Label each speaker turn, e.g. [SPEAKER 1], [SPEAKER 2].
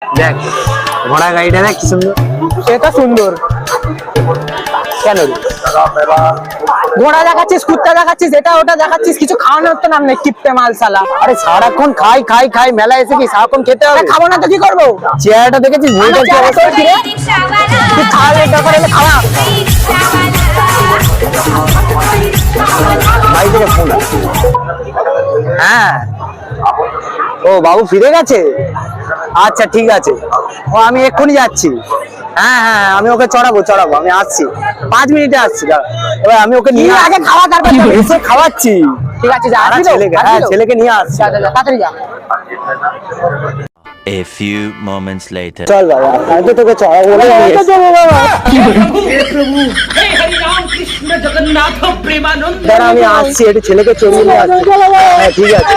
[SPEAKER 1] দেখ ঘোড়া গাড়িটা দেখ কি সুন্দর।
[SPEAKER 2] এটা সুন্দর।
[SPEAKER 1] কেন
[SPEAKER 2] ঘোড়া দেখাচ্ছিস, কুত্তা দেখাচ্ছিস, এটা ওটা দেখাচ্ছিস, কিছু খাওয়ানোর তো নাম নেই। কিপটে মাল শালা।
[SPEAKER 1] আরে সারাক্ষণ খাই খাই খাই, মেলা এসে কি সারাক্ষণ খেতে হবে?
[SPEAKER 2] খাবো না তো কি করবো?
[SPEAKER 1] চেহারাটা দেখেছিস? বইটার কি অবস্থা?
[SPEAKER 2] কি রে? তুই খাওয়ালে দরকার হলে খাওয়া।
[SPEAKER 1] বাড়ি থেকে ফোন। হ্যাঁ, ও বাবু ফিরে গেছে? আচ্ছা ঠিক আছে, ও আমি এক্ষুনি যাচ্ছি। হ্যাঁ হ্যাঁ, আমি ওকে চড়াবো, আমি আসছি, 5 মিনিটে আসছি। এবার আমি ওকে নিয়ে
[SPEAKER 2] আগে খাওয়া, তারপর যাবি।
[SPEAKER 1] এসে খাওয়াচ্ছি।
[SPEAKER 2] ঠিক আছে, যা। আসবি তো?
[SPEAKER 1] ছেলেকে, হ্যাঁ ছেলেকে নিয়ে আসছি।
[SPEAKER 2] যা যা যা, তাড়াতাড়ি যা।
[SPEAKER 3] A few moments later.
[SPEAKER 1] চল বাবা, আমি তো তোকে চড়াবো বলে নিয়ে এসেছি। দাঁড়া, আমি আসছি, একটু ছেলেকে চড়িয়ে নিয়ে আসছি। হ্যাঁ ঠিক আছে।